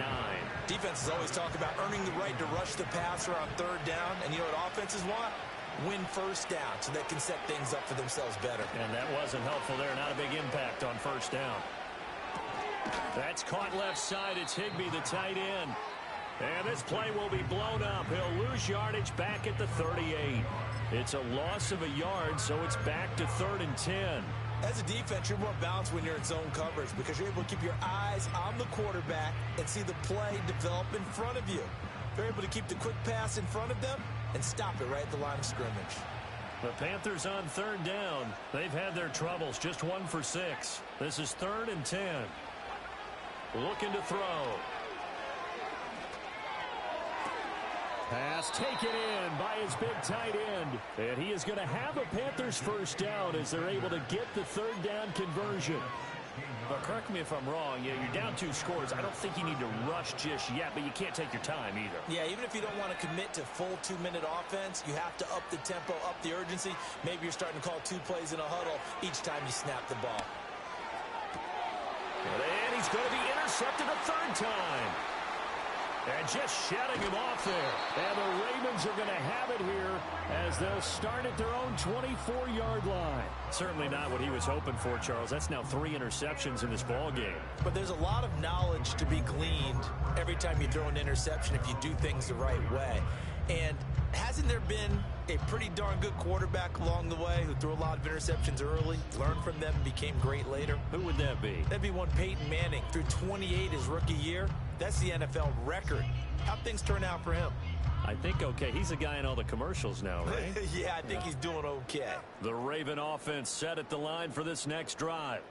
Defenses always talk about earning the right to rush the passer on 3rd down. And you know what offenses want? Win first down so they can set things up for themselves better. And that wasn't helpful there. Not a big impact on 1st down. That's caught left side. It's Higbee, the tight end. And this play will be blown up. He'll lose yardage back at the 38. It's a loss of a yard, so it's back to 3rd and 10. As a defense, you're more balanced when you're in zone coverage because you're able to keep your eyes on the quarterback and see the play develop in front of you. They're able to keep the quick pass in front of them and stop it right at the line of scrimmage. The Panthers on 3rd down. They've had their troubles, just 1 for 6. This is 3rd and 10. Looking to throw. Pass taken in by his big tight end. And he is going to have a Panthers first down as they're able to get the 3rd down conversion. But correct me if I'm wrong, you're down 2 scores. I don't think you need to rush just yet, but you can't take your time either. Yeah, even if you don't want to commit to full 2-minute offense, you have to up the tempo, up the urgency. Maybe you're starting to call 2 plays in a huddle each time you snap the ball. And he's going to be intercepted a 3rd time. And just shutting him off there. And the Ravens are going to have it here as they'll start at their own 24-yard line. Certainly not what he was hoping for, Charles. That's now 3 interceptions in this ball game. But there's a lot of knowledge to be gleaned every time you throw an interception if you do things the right way. And hasn't there been a pretty darn good quarterback along the way who threw a lot of interceptions early, learned from them, and became great later? Who would that be? That'd be one Peyton Manning. Threw 28 his rookie year. That's the NFL record. How'd things turn out for him? I think okay. He's a guy in all the commercials now, right? Yeah, I think he's doing okay. The Raven offense set at the line for this next drive.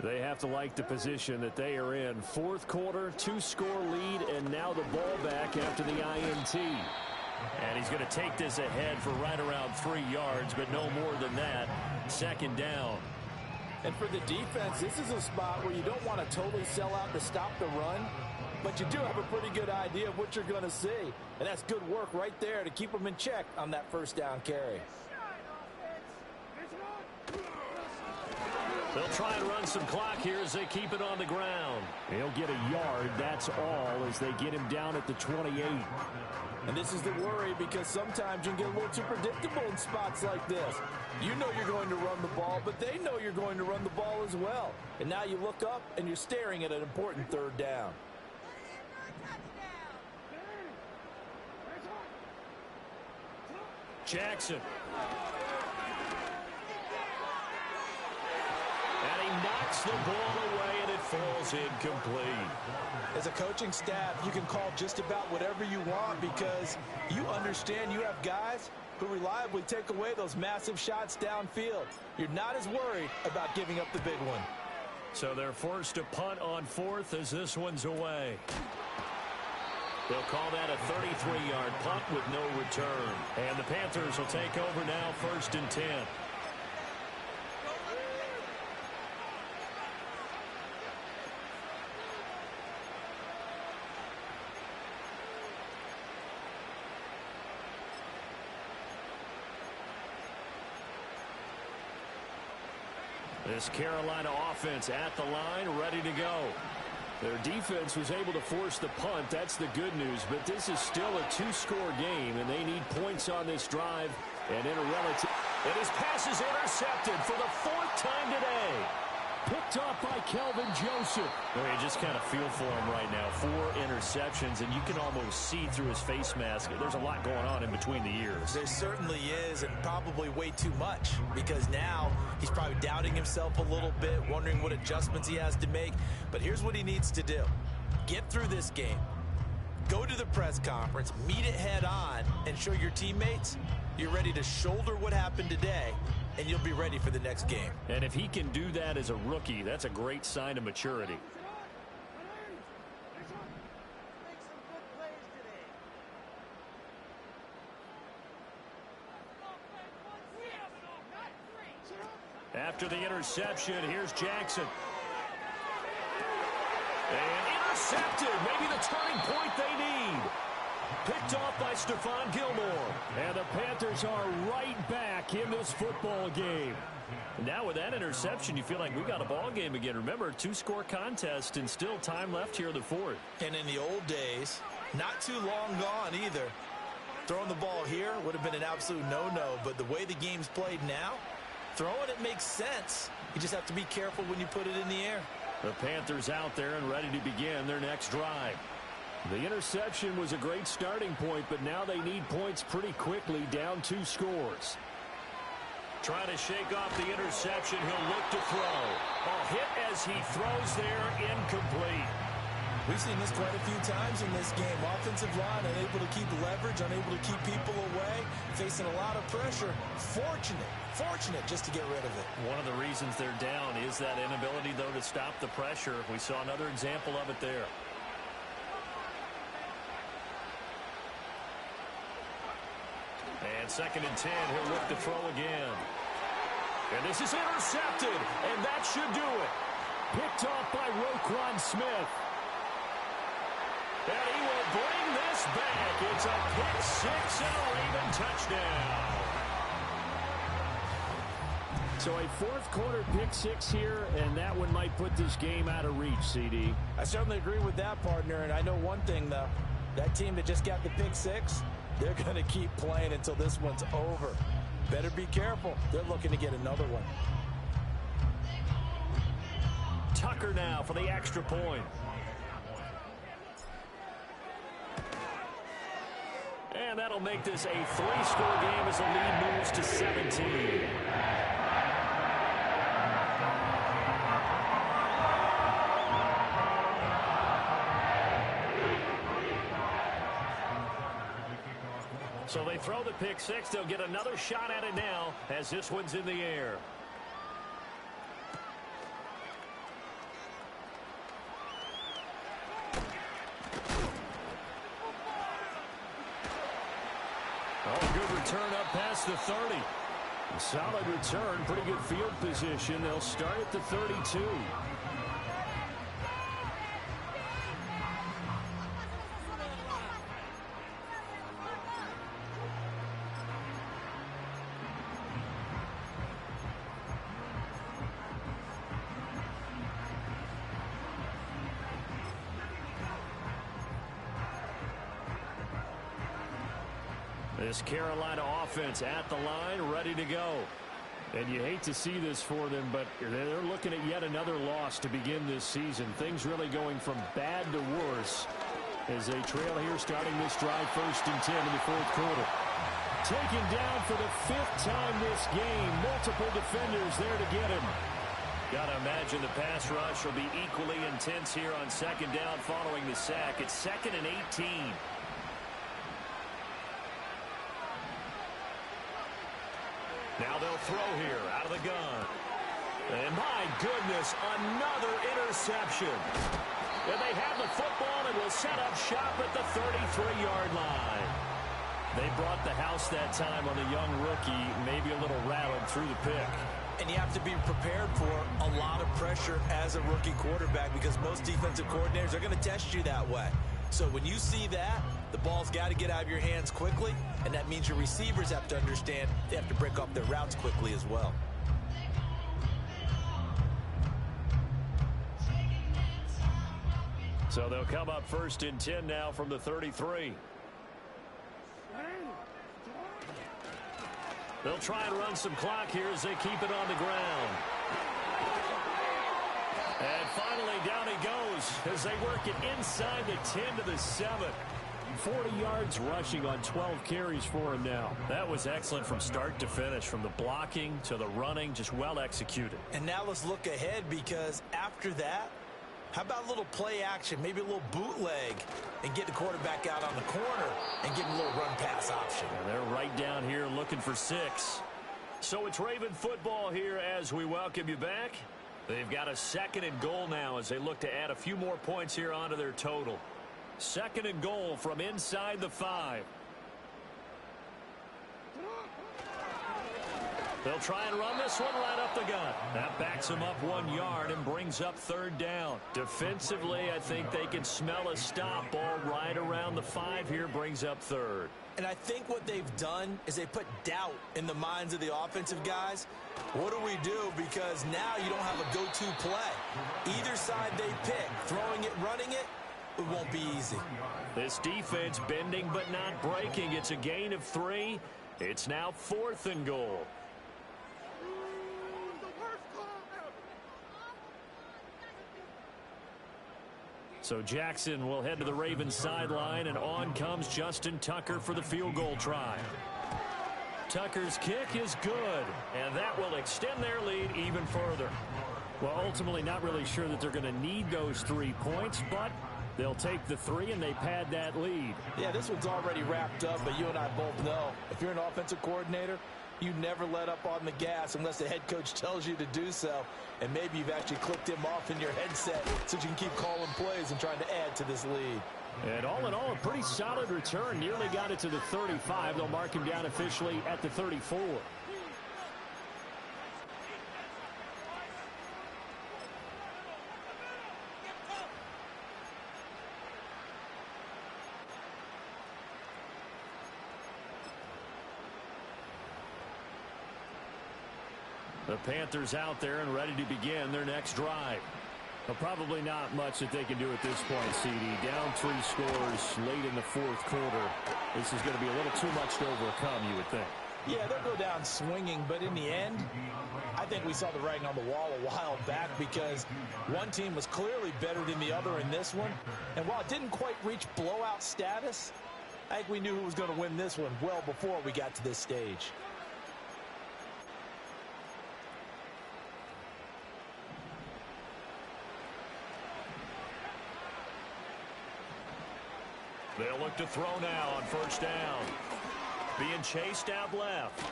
They have to like the position that they are in. 4th quarter, 2-score lead, and now the ball back after the INT. And he's going to take this ahead for right around 3 yards, but no more than that. 2nd down. And for the defense, this is a spot where you don't want to totally sell out to stop the run, but you do have a pretty good idea of what you're going to see. And that's good work right there to keep them in check on that 1st down carry. The They'll try and run some clock here as they keep it on the ground. He'll get a yard, that's all, as they get him down at the 28. And this is the worry because sometimes you can get a little too predictable in spots like this. You know you're going to run the ball, but they know you're going to run the ball as well. And now you look up and you're staring at an important third down. Jackson. And he knocks the ball away, and it falls incomplete. As a coaching staff, you can call just about whatever you want because you understand you have guys who reliably take away those massive shots downfield. You're not as worried about giving up the big one. So they're forced to punt on fourth as this one's away. They'll call that a 33-yard punt with no return. And the Panthers will take over now, 1st and 10. This Carolina offense at the line, ready to go. Their defense was able to force the punt. That's the good news. But this is still a 2-score game, and they need points on this drive. And in a relative... And his pass is intercepted for the 4th time today. Picked off by Kelvin Joseph. You just kind of feel for him right now. 4 interceptions, and you can almost see through his face mask. There's a lot going on in between the ears. There certainly is, and probably way too much, because now he's probably doubting himself a little bit, wondering what adjustments he has to make. But here's what he needs to do. Get through this game. Go to the press conference, meet it head on, and show your teammates you're ready to shoulder what happened today, and you'll be ready for the next game. And if he can do that as a rookie, that's a great sign of maturity. After the interception, here's Jackson. And intercepted. Maybe the turning point they need. Picked off by Stephon Gilmore. And the Panthers are right back in this football game. Now with that interception, you feel like we got a ball game again. Remember, 2-score contest and still time left here in the 4th. And in the old days, not too long gone either. Throwing the ball here would have been an absolute no-no, but the way the game's played now, throwing it makes sense. You just have to be careful when you put it in the air. The Panthers out there and ready to begin their next drive. The interception was a great starting point, but now they need points pretty quickly, down 2 scores. Trying to shake off the interception. He'll look to throw. A hit as he throws there, incomplete. We've seen this quite a few times in this game. Offensive line unable to keep leverage, unable to keep people away, facing a lot of pressure. Fortunate just to get rid of it. One of the reasons they're down is that inability, though, to stop the pressure. We saw another example of it there. And 2nd and 10, he'll look to throw again. And this is intercepted, and that should do it. Picked off by Roquan Smith. And he will bring this back. It's a pick 6 and a Raven touchdown. So a 4th quarter pick 6 here, and that one might put this game out of reach, CD. I certainly agree with that, partner, and I know one thing, though. That team that just got the pick 6, they're going to keep playing until this one's over. Better be careful. They're looking to get another one. Tucker now for the extra point. And that'll make this a 3-score game as the lead moves to 17. So they throw the pick 6. They'll get another shot at it now as this one's in the air. Oh, good return up past the 30. A solid return, pretty good field position. They'll start at the 32. This Carolina offense at the line, ready to go. And you hate to see this for them, but they're looking at yet another loss to begin this season. Things really going from bad to worse as they trail here starting this drive 1st and 10 in the 4th quarter. Taken down for the 5th time this game. Multiple defenders there to get him. Got to imagine the pass rush will be equally intense here on 2nd down following the sack. It's 2nd and 18. Now they'll throw here out of the gun. And my goodness, another interception. And they have the football and will set up shop at the 33-yard line. They brought the house that time on the young rookie, maybe a little rattled through the pick. And you have to be prepared for a lot of pressure as a rookie quarterback because most defensive coordinators are going to test you that way. So when you see that, the ball's got to get out of your hands quickly, and that means your receivers have to understand they have to break off their routes quickly as well. So they'll come up 1st and 10 now from the 33. They'll try and run some clock here as they keep it on the ground. And finally, down he goes as they work it inside the 10 to the 7. 40 yards rushing on 12 carries for him now. That was excellent from start to finish, from the blocking to the running, just well executed. And now let's look ahead because after that, how about a little play action, maybe a little bootleg, and get the quarterback out on the corner and give him a little run-pass option. And they're right down here looking for 6. So it's Raven football here as we welcome you back. They've got a 2nd and goal now as they look to add a few more points here onto their total. 2nd and goal from inside the 5. They'll try and run this one right up the gut. That backs them up 1 yard and brings up 3rd down. Defensively, I think they can smell a stop. Ball right around the 5 here brings up 3rd. And I think what they've done is they put doubt in the minds of the offensive guys. What do we do? Because now you don't have a go-to play. Either side they pick, throwing it, running it, it won't be easy. This defense bending but not breaking. It's a gain of 3. It's now 4th and goal. So Jackson will head to the Ravens sideline, and on comes Justin Tucker for the field goal try. Tucker's kick is good, and that will extend their lead even further. Well, ultimately not really sure that they're going to need those 3 points, but they'll take the 3 and they pad that lead. Yeah, this one's already wrapped up, but you and I both know if you're an offensive coordinator, you never let up on the gas unless the head coach tells you to do so. And maybe you've actually clicked him off in your headset so you can keep calling plays and trying to add to this lead. And all in all, a pretty solid return. Nearly got it to the 35. They'll mark him down officially at the 34. The Panthers out there and ready to begin their next drive. But probably not much that they can do at this point, CD. Down 3 scores late in the 4th quarter. This is going to be a little too much to overcome, you would think. Yeah, they'll go down swinging, but in the end, I think we saw the writing on the wall a while back because one team was clearly better than the other in this one. And while it didn't quite reach blowout status, I think we knew who was going to win this one well before we got to this stage. They'll look to throw now on 1st down. Being chased out left.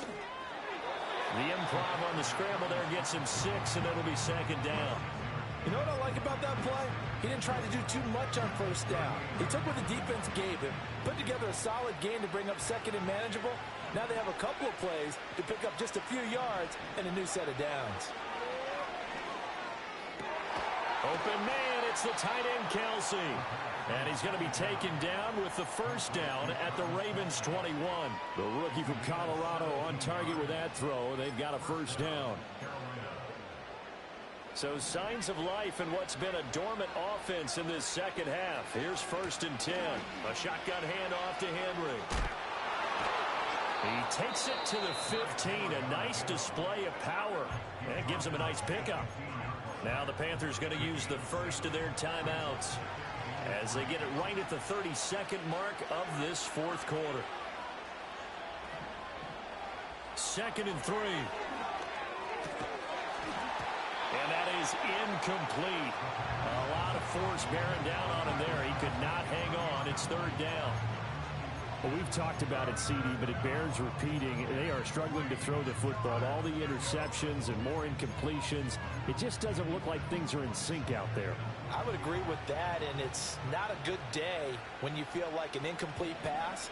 The improv on the scramble there gets him 6, and it'll be 2nd down. You know what I like about that play? He didn't try to do too much on 1st down. He took what the defense gave him, put together a solid game to bring up 2nd and manageable. Now they have a couple of plays to pick up just a few yards and a new set of downs. Open man, it's the tight end, Kelsey. And he's going to be taken down with the 1st down at the Ravens 21. The rookie from Colorado on target with that throw. They've got a 1st down. So signs of life in what's been a dormant offense in this 2nd half. Here's 1st and 10. A shotgun handoff to Henry. He takes it to the 15. A nice display of power. And it gives him a nice pickup. Now the Panthers going to use the first of their timeouts as they get it right at the 32nd mark of this fourth quarter. 2nd and 3. And that is incomplete. A lot of force bearing down on him there. He could not hang on. It's 3rd down. Well, we've talked about it, CD, but it bears repeating. They are struggling to throw the football. All the interceptions and more incompletions. It just doesn't look like things are in sync out there. I would agree with that, and it's not a good day when you feel like an incomplete pass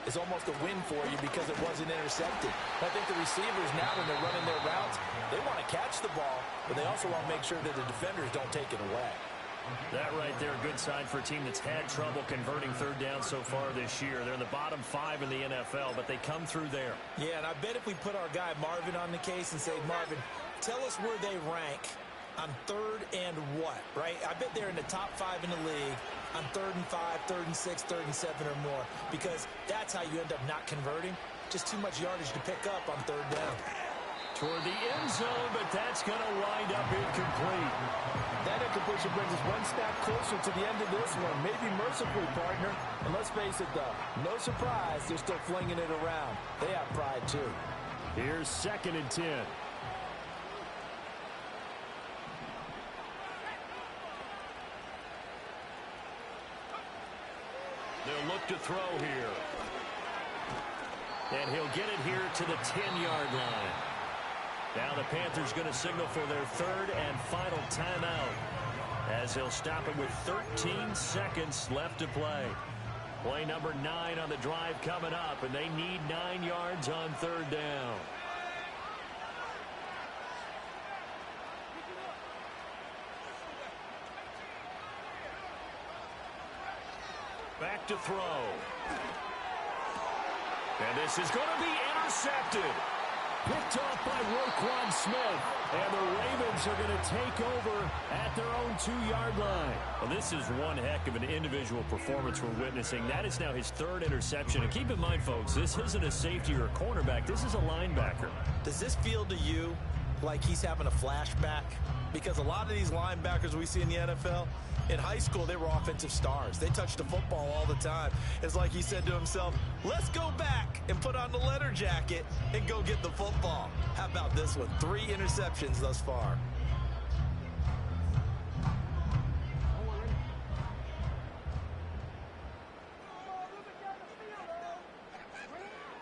is almost a win for you because it wasn't intercepted. I think the receivers now, when they're running their routes, they want to catch the ball, but they also want to make sure that the defenders don't take it away. That right there, good sign for a team that's had trouble converting 3rd down so far this year. They're in the bottom 5 in the NFL, but they come through there. Yeah, and I bet if we put our guy Marvin on the case and say, Marvin, tell us where they rank on 3rd and what, right? I bet they're in the top 5 in the league on 3rd and 5, 3rd and 6, 3rd and 7 or more, because that's how you end up not converting. Just too much yardage to pick up on 3rd down. Toward the end zone, but that's going to wind up incomplete. That incompletion brings us one snap closer to the end of this one. Maybe mercifully, partner. And let's face it, though, no surprise, they're still flinging it around. They have pride, too. Here's 2nd and 10. They'll look to throw here. And he'll get it here to the 10-yard line. Now the Panthers going to signal for their 3rd and final timeout as he'll stop it with 13 seconds left to play. Play number 9 on the drive coming up, and they need 9 yards on 3rd down. Back to throw. And this is going to be intercepted. Picked off by Roquan Smith. And the Ravens are going to take over at their own 2-yard line. Well, this is one heck of an individual performance we're witnessing. That is now his 3rd interception. And keep in mind, folks, this isn't a safety or a cornerback. This is a linebacker. Does this feel to you like he's having a flashback? Because a lot of these linebackers we see in the NFL, in high school, they were offensive stars. They touched the football all the time. It's like he said to himself, let's go back and put on the leather jacket and go get the football. How about this one? 3 interceptions thus far.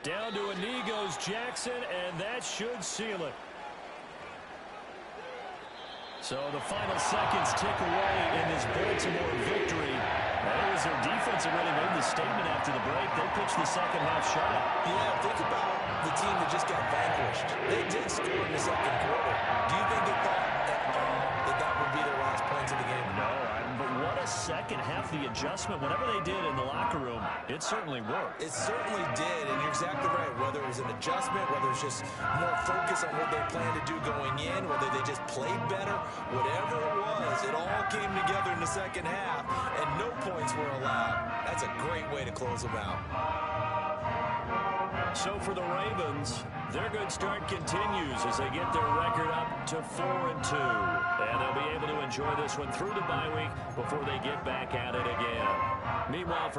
Down to a knee goes Jackson, and that should seal it. So the final seconds tick away in this Baltimore victory. That was their defense that really made the statement after the break. They pitched the second half shutout. Yeah, think about the team that just got vanquished. They did score in the second quarter. Do you think they thought that that would be their last points of the game? No, but what a second half. The adjustment, whatever they did in the locker room, it certainly worked. It certainly did, and you're exactly right. Whether it was an adjustment, whether it's just more focus on what they plan to do going in, whether they just played better, whatever it was, it all came together in the second half, and no points were allowed. That's a great way to close them out. So for the Ravens, their good start continues as they get their record up to 4-2. And they'll be able to enjoy this one through the bye week before they get back at it again. Meanwhile, for